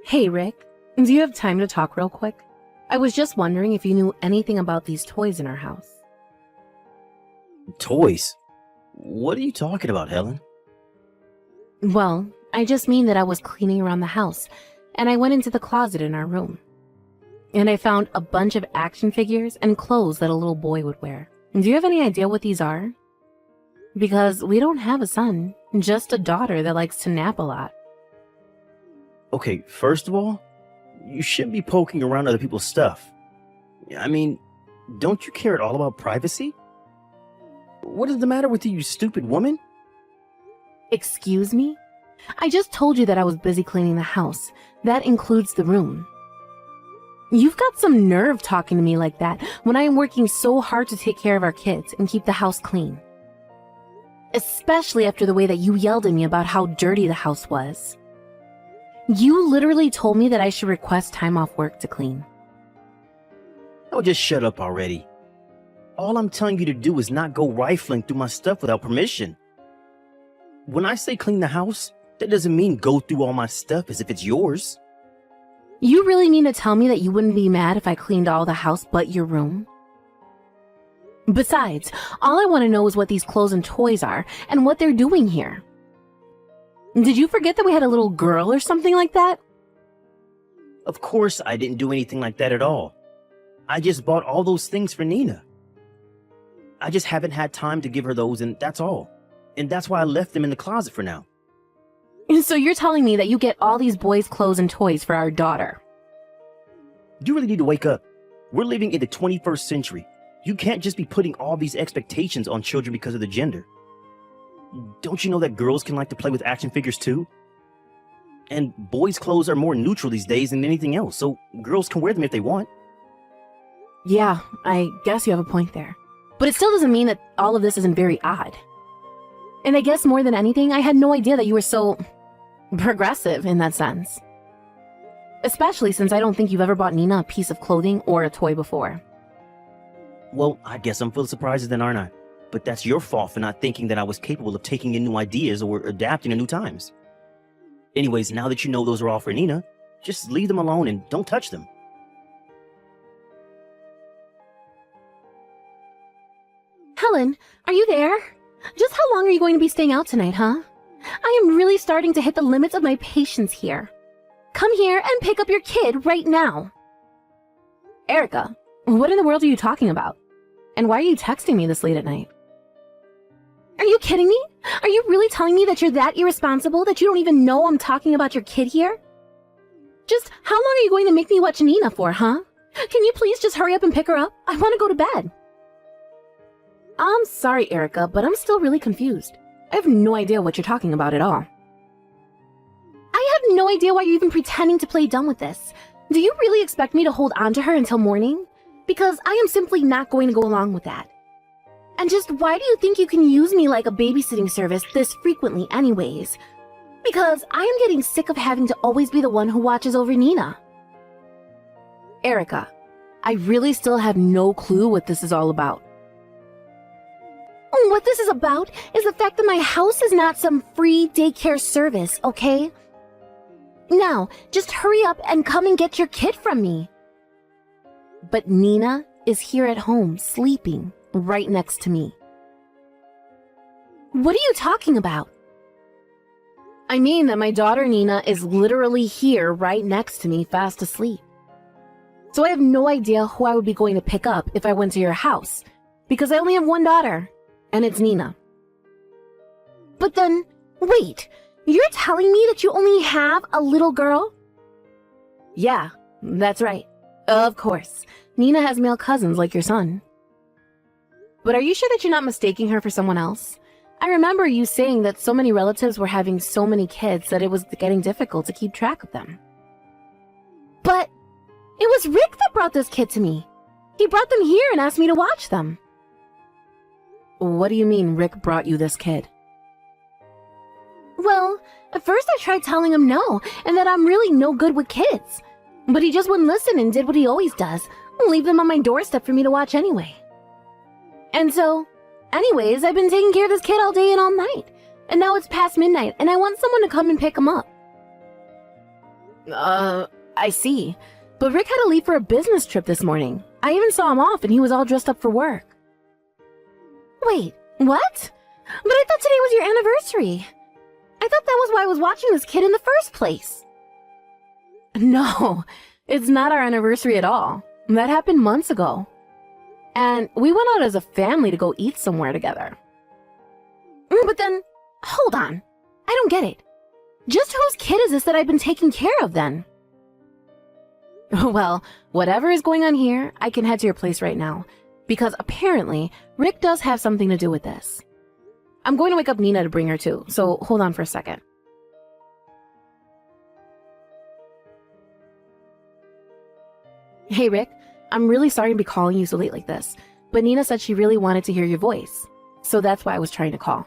Hey, Rick. Do you have time to talk real quick? I was just wondering if you knew anything about these toys in our house. Toys? What are you talking about, Helen? Well, I just mean that I was cleaning around the house, and I went into the closet in our room. And I found a bunch of action figures and clothes that a little boy would wear. Do you have any idea what these are? Because we don't have a son, just a daughter that likes to nap a lot. Okay, first of all, you shouldn't be poking around other people's stuff. I mean, don't you care at all about privacy? What is the matter with you stupid woman? Excuse me? I just told you that I was busy cleaning the house. That includes the room. You've got some nerve talking to me like that when I am working so hard to take care of our kids and keep the house clean. Especially after the way that you yelled at me about how dirty the house was. You literally told me that I should request time off work to clean. Oh, just shut up already. All I'm telling you to do is not go rifling through my stuff without permission. When I say clean the house, that doesn't mean go through all my stuff as if it's yours. You really mean to tell me that you wouldn't be mad if I cleaned all the house but your room? Besides, all I want to know is what these clothes and toys are and what they're doing here. Did you forget that we had a little girl or something like that? Of course I didn't do anything like that at all. I just bought all those things for Nina. I just haven't had time to give her those, and that's all. And that's why I left them in the closet for now. So you're telling me that you get all these boys' clothes and toys for our daughter? You really need to wake up. We're living in the 21st century. You can't just be putting all these expectations on children because of the gender. Don't you know that girls can like to play with action figures too? And boys' clothes are more neutral these days than anything else, so girls can wear them if they want. Yeah, I guess you have a point there. But it still doesn't mean that all of this isn't very odd. And I guess more than anything, I had no idea that you were so progressive in that sense. Especially since I don't think you've ever bought Nina a piece of clothing or a toy before. Well, I guess I'm full of surprises then, aren't I? But that's your fault for not thinking that I was capable of taking in new ideas or adapting to new times. Anyways, now that you know those are all for Nina, just leave them alone and don't touch them. Helen, are you there? Just how long are you going to be staying out tonight, huh? I am really starting to hit the limits of my patience here. Come here and pick up your kid right now. Erica, what in the world are you talking about? And why are you texting me this late at night? Are you kidding me? Are you really telling me that you're that irresponsible that you don't even know I'm talking about your kid here? Just how long are you going to make me watch Nina for, huh? Can you please just hurry up and pick her up? I want to go to bed. I'm sorry, Erica, but I'm still really confused. I have no idea what you're talking about at all. I have no idea why you're even pretending to play dumb with this. Do you really expect me to hold on to her until morning? Because I am simply not going to go along with that. And just why do you think you can use me like a babysitting service this frequently anyways? Because I am getting sick of having to always be the one who watches over Nina. Erica, I really still have no clue what this is all about. What this is about is the fact that my house is not some free daycare service, okay? Now, just hurry up and come and get your kid from me. But Nina is here at home, sleeping, right next to me. What are you talking about? I mean that my daughter Nina is literally here right next to me, fast asleep. So I have no idea who I would be going to pick up if I went to your house, because I only have one daughter. And it's Nina. But then, wait, you're telling me that you only have a little girl? Yeah, that's right. Of course. Nina has male cousins like your son. But are you sure that you're not mistaking her for someone else? I remember you saying that so many relatives were having so many kids that it was getting difficult to keep track of them. But it was Rick that brought this kid to me. He brought them here and asked me to watch them. What do you mean Rick brought you this kid? Well, at first I tried telling him no, and that I'm really no good with kids. But he just wouldn't listen and did what he always does, leave them on my doorstep for me to watch anyway. And so, anyways, I've been taking care of this kid all day and all night. And now it's past midnight, and I want someone to come and pick him up. I see. But Rick had to leave for a business trip this morning. I even saw him off and he was all dressed up for work. Wait, what? But I thought today was your anniversary. I thought that was why I was watching this kid in the first place. No, it's not our anniversary at all. That happened months ago. And we went out as a family to go eat somewhere together. But then, hold on. I don't get it. Just whose kid is this that I've been taking care of then? Well, whatever is going on here, I can head to your place right now. Because apparently, Rick does have something to do with this. I'm going to wake up Nina to bring her too, so hold on for a second. Hey Rick, I'm really sorry to be calling you so late like this, but Nina said she really wanted to hear your voice. So that's why I was trying to call.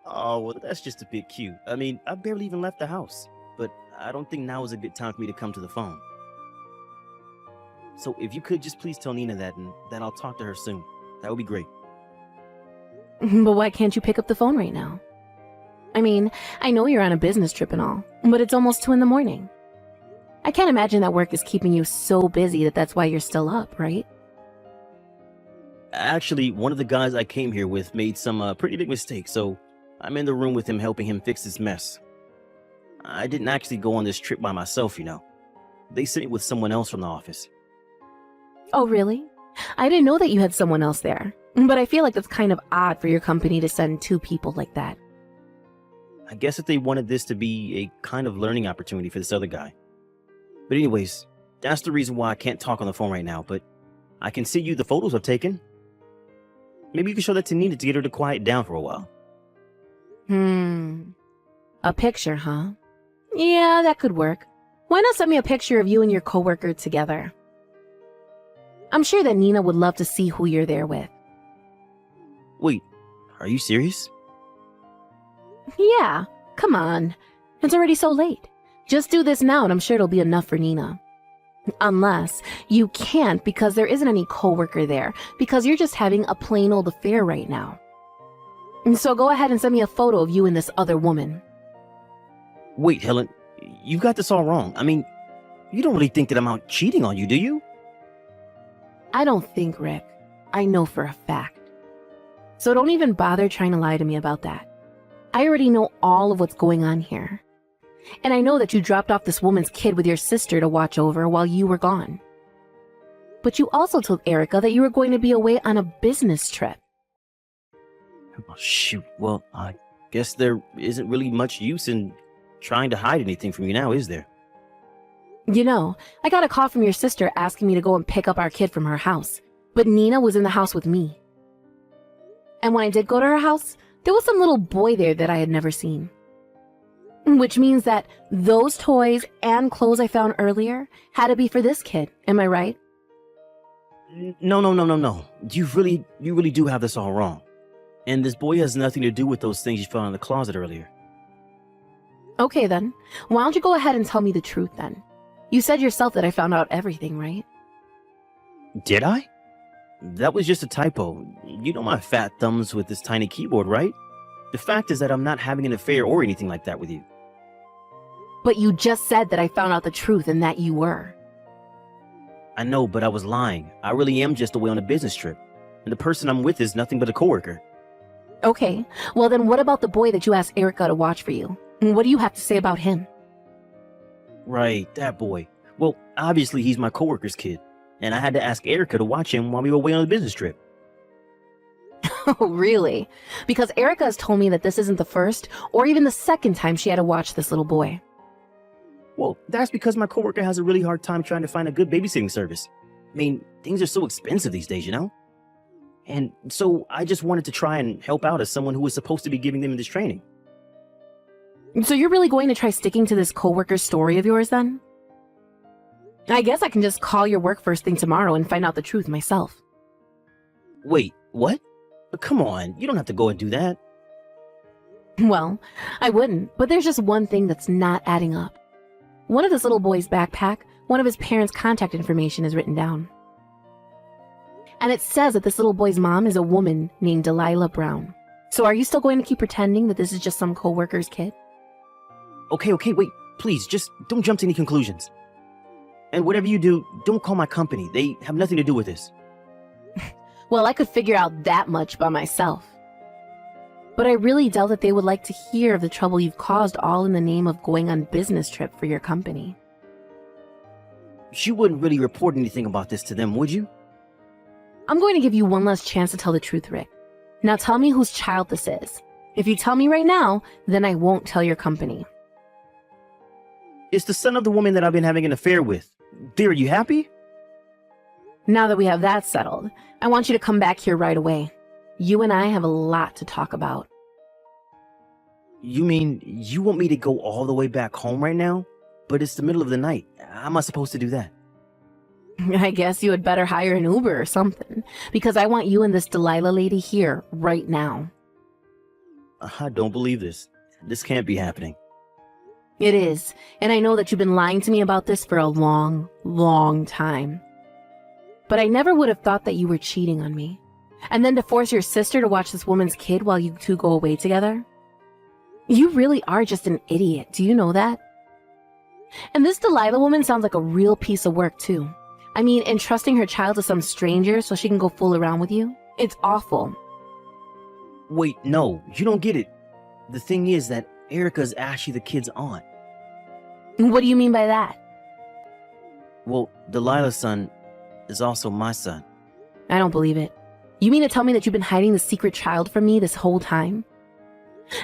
Oh, well, that's just a bit cute. I mean, I barely even left the house, but I don't think now is a good time for me to come to the phone. So if you could just please tell Nina that, and that I'll talk to her soon. That would be great. But why can't you pick up the phone right now? I mean, I know you're on a business trip and all, but it's almost 2 a.m. I can't imagine that work is keeping you so busy that that's why you're still up, right? Actually, one of the guys I came here with made some pretty big mistakes, so I'm in the room with him helping him fix this mess. I didn't actually go on this trip by myself, you know. They sent me with someone else from the office. Oh, really? I didn't know that you had someone else there, but I feel like that's kind of odd for your company to send 2 people like that. I guess that they wanted this to be a kind of learning opportunity for this other guy. But anyways, that's the reason why I can't talk on the phone right now, but I can send you the photos I've taken. Maybe you can show that to Nina to get her to quiet down for a while. A picture, huh? Yeah, that could work. Why not send me a picture of you and your coworker together? I'm sure that Nina would love to see who you're there with. Wait, are you serious? Yeah, come on. It's already so late. Just do this now and I'm sure it'll be enough for Nina. Unless you can't because there isn't any coworker there, because you're just having a plain old affair right now. So go ahead and send me a photo of you and this other woman. Wait, Helen, you got this all wrong. I mean, you don't really think that I'm out cheating on you, do you? I don't think, Rick. I know for a fact. So don't even bother trying to lie to me about that. I already know all of what's going on here. And I know that you dropped off this woman's kid with your sister to watch over while you were gone. But you also told Erica that you were going to be away on a business trip. Oh, shoot. Well, I guess there isn't really much use in trying to hide anything from you now, is there? You know, I got a call from your sister asking me to go and pick up our kid from her house. But Nina was in the house with me. And when I did go to her house, there was some little boy there that I had never seen. Which means that those toys and clothes I found earlier had to be for this kid. Am I right? No. You really do have this all wrong. And this boy has nothing to do with those things you found in the closet earlier. Okay then. Why don't you go ahead and tell me the truth then? You said yourself that I found out everything, right? Did I? That was just a typo. You know my fat thumbs with this tiny keyboard, right? The fact is that I'm not having an affair or anything like that with you. But you just said that I found out the truth and that you were. I know, but I was lying. I really am just away on a business trip. And the person I'm with is nothing but a coworker. Okay, well then what about the boy that you asked Erica to watch for you? What do you have to say about him? Right, that boy. Well, obviously he's my coworker's kid. And I had to ask Erica to watch him while we were away on a business trip. Oh, really? Because Erica has told me that this isn't the first or even the second time she had to watch this little boy. Well, that's because my coworker has a really hard time trying to find a good babysitting service. I mean, things are so expensive these days, you know? And so I just wanted to try and help out as someone who was supposed to be giving them this training. So you're really going to try sticking to this coworker story of yours then? I guess I can just call your work first thing tomorrow and find out the truth myself. Wait, what? Come on, you don't have to go and do that. Well, I wouldn't, but there's just one thing that's not adding up. One of this little boy's backpack, one of his parents' contact information is written down. And it says that this little boy's mom is a woman named Delilah Brown. So are you still going to keep pretending that this is just some coworker's kid? Okay, wait. Please, just don't jump to any conclusions. And whatever you do, don't call my company. They have nothing to do with this. Well, I could figure out that much by myself. But I really doubt that they would like to hear of the trouble you've caused all in the name of going on business trip for your company. You wouldn't really report anything about this to them, would you? I'm going to give you one last chance to tell the truth, Rick. Now tell me whose child this is. If you tell me right now, then I won't tell your company. It's the son of the woman that I've been having an affair with. Dear, are you happy? Now that we have that settled, I want you to come back here right away. You and I have a lot to talk about. You mean you want me to go all the way back home right now? But it's the middle of the night. How am I supposed to do that? I guess you had better hire an Uber or something, because I want you and this Delilah lady here right now. I don't believe this. This can't be happening. It is, and I know that you've been lying to me about this for a long, long time. But I never would have thought that you were cheating on me. And then to force your sister to watch this woman's kid while you two go away together? You really are just an idiot, do you know that? And this Delilah woman sounds like a real piece of work too. I mean, entrusting her child to some stranger so she can go fool around with you? It's awful. Wait, no, you don't get it. The thing is that Erica's actually the kid's aunt. What do you mean by that? Well, Delilah's son is also my son. I don't believe it. You mean to tell me that you've been hiding the secret child from me this whole time?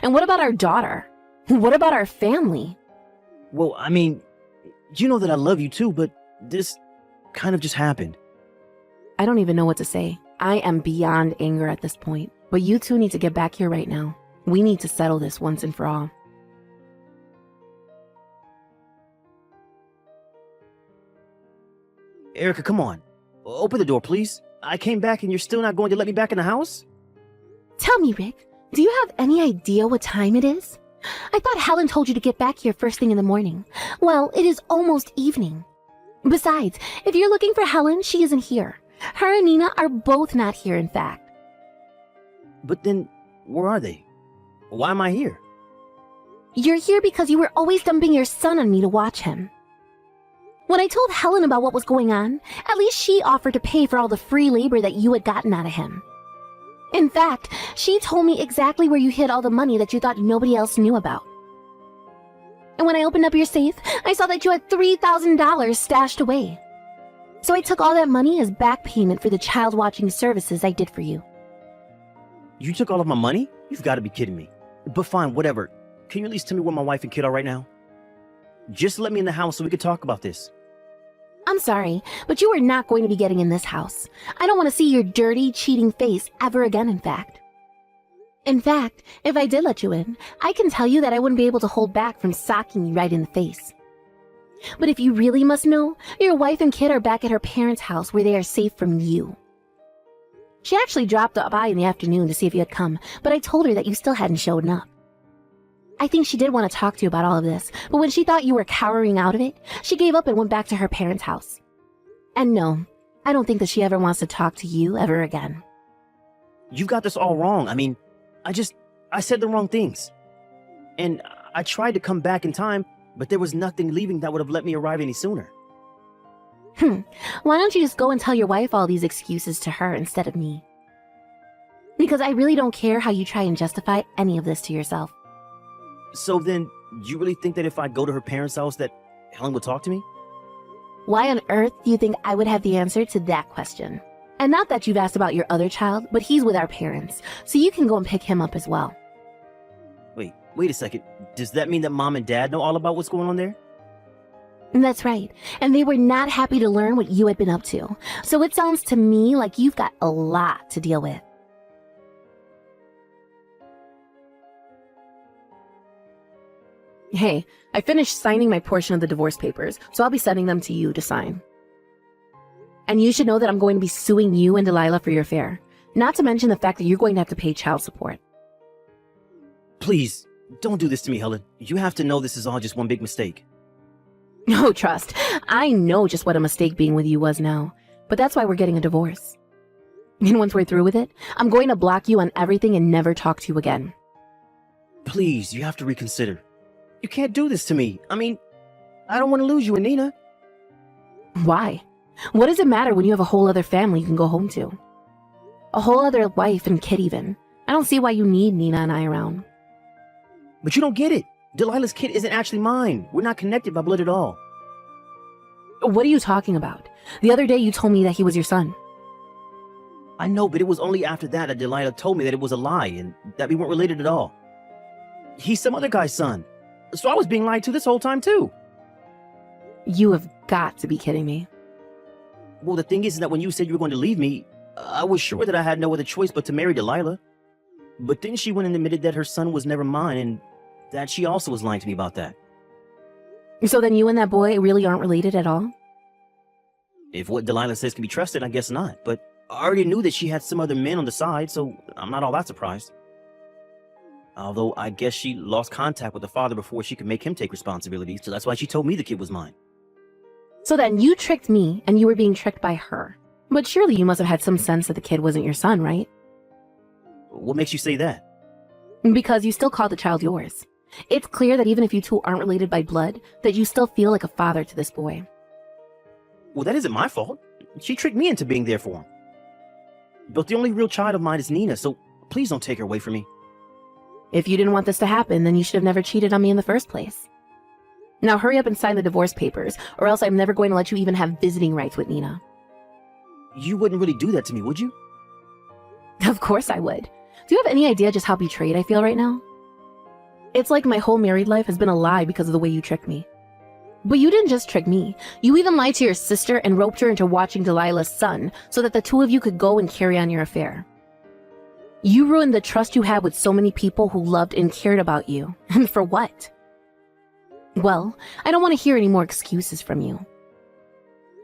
And what about our daughter? What about our family? Well, I mean, you know that I love you too, but this kind of just happened. I don't even know what to say. I am beyond anger at this point. But you two need to get back here right now. We need to settle this once and for all. Erica, come on. Open the door, please. I came back and you're still not going to let me back in the house? Tell me, Rick, do you have any idea what time it is? I thought Helen told you to get back here first thing in the morning. Well, it is almost evening. Besides, if you're looking for Helen, she isn't here. Her and Nina are both not here, in fact. But then, where are they? Why am I here? You're here because you were always dumping your son on me to watch him. When I told Helen about what was going on, at least she offered to pay for all the free labor that you had gotten out of him. In fact, she told me exactly where you hid all the money that you thought nobody else knew about. And when I opened up your safe, I saw that you had $3,000 stashed away. So I took all that money as back payment for the child watching services I did for you. You took all of my money? You've got to be kidding me. But fine, whatever. Can you at least tell me where my wife and kid are right now? Just let me in the house so we can talk about this. I'm sorry, but you are not going to be getting in this house. I don't want to see your dirty, cheating face ever again, in fact. In fact, if I did let you in, I can tell you that I wouldn't be able to hold back from socking you right in the face. But if you really must know, your wife and kid are back at her parents' house where they are safe from you. She actually dropped by in the afternoon to see if you had come, but I told her that you still hadn't shown up. I think she did want to talk to you about all of this, but when she thought you were cowering out of it, she gave up and went back to her parents' house. And no, I don't think that she ever wants to talk to you ever again. You've got this all wrong. I mean, I said the wrong things. And I tried to come back in time, but there was nothing leaving that would have let me arrive any sooner. Why don't you just go and tell your wife all these excuses to her instead of me? Because I really don't care how you try and justify any of this to yourself. So then, you really think that if I go to her parents' house that Helen would talk to me? Why on earth do you think I would have the answer to that question? And not that you've asked about your other child, but he's with our parents, so you can go and pick him up as well. Wait a second. Does that mean that Mom and Dad know all about what's going on there? That's right, and they were not happy to learn what you had been up to, so it sounds to me like you've got a lot to deal with. Hey, I finished signing my portion of the divorce papers, so I'll be sending them to you to sign. And you should know that I'm going to be suing you and Delilah for your affair, not to mention the fact that you're going to have to pay child support. Please, don't do this to me, Helen. You have to know this is all just one big mistake. No, trust. I know just what a mistake being with you was now, but that's why we're getting a divorce. And once we're through with it, I'm going to block you on everything and never talk to you again. Please, you have to reconsider. You can't do this to me. I mean, I don't want to lose you and Nina. Why? What does it matter when you have a whole other family you can go home to? A whole other wife and kid even. I don't see why you need Nina and I around. But you don't get it. Delilah's kid isn't actually mine. We're not connected by blood at all. What are you talking about? The other day you told me that he was your son. I know, but it was only after that that Delilah told me that it was a lie and that we weren't related at all. He's some other guy's son. So I was being lied to this whole time too. You have got to be kidding me. Well, the thing is that when you said you were going to leave me, I was sure that I had no other choice but to marry Delilah. But then she went and admitted that her son was never mine and that she also was lying to me about that. So then you and that boy really aren't related at all? If what Delilah says can be trusted, I guess not. But I already knew that she had some other men on the side, so I'm not all that surprised. Although I guess she lost contact with the father before she could make him take responsibility, so that's why she told me the kid was mine. So then you tricked me and you were being tricked by her. But surely you must have had some sense that the kid wasn't your son, right? What makes you say that? Because you still call the child yours. It's clear that even if you two aren't related by blood, that you still feel like a father to this boy. Well, that isn't my fault. She tricked me into being there for him. But the only real child of mine is Nina, so please don't take her away from me. If you didn't want this to happen, then you should have never cheated on me in the first place. Now hurry up and sign the divorce papers, or else I'm never going to let you even have visiting rights with Nina. You wouldn't really do that to me, would you? Of course I would. Do you have any idea just how betrayed I feel right now? It's like my whole married life has been a lie because of the way you tricked me. But you didn't just trick me. You even lied to your sister and roped her into watching Delilah's son so that the two of you could go and carry on your affair. You ruined the trust you had with so many people who loved and cared about you. And for what? Well, I don't want to hear any more excuses from you.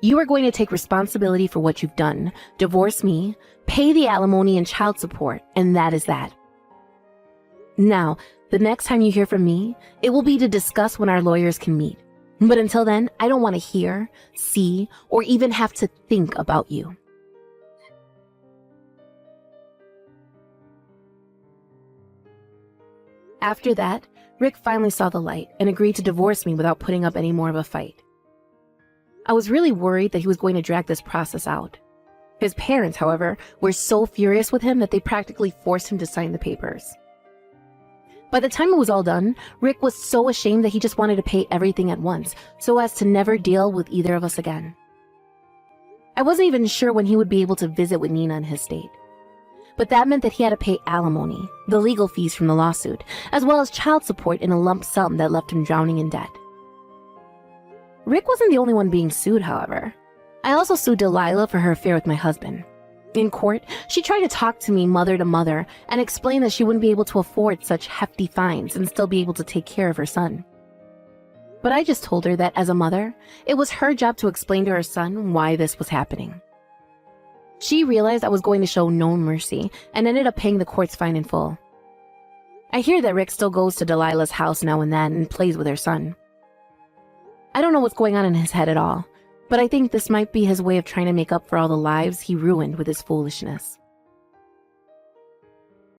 You are going to take responsibility for what you've done, divorce me, pay the alimony and child support, and that is that. Now, the next time you hear from me, it will be to discuss when our lawyers can meet. But until then, I don't want to hear, see, or even have to think about you. After that, Rick finally saw the light and agreed to divorce me without putting up any more of a fight. I was really worried that he was going to drag this process out. His parents, however, were so furious with him that they practically forced him to sign the papers. By the time it was all done, Rick was so ashamed that he just wanted to pay everything at once, so as to never deal with either of us again. I wasn't even sure when he would be able to visit with Nina in his state. But that meant that he had to pay alimony, the legal fees from the lawsuit, as well as child support in a lump sum that left him drowning in debt. Rick wasn't the only one being sued, however. I also sued Delilah for her affair with my husband. In court, she tried to talk to me mother to mother and explain that she wouldn't be able to afford such hefty fines and still be able to take care of her son. But I just told her that as a mother, it was her job to explain to her son why this was happening. She realized I was going to show no mercy and ended up paying the court's fine in full. I hear that Rick still goes to Delilah's house now and then and plays with her son. I don't know what's going on in his head at all, but I think this might be his way of trying to make up for all the lives he ruined with his foolishness.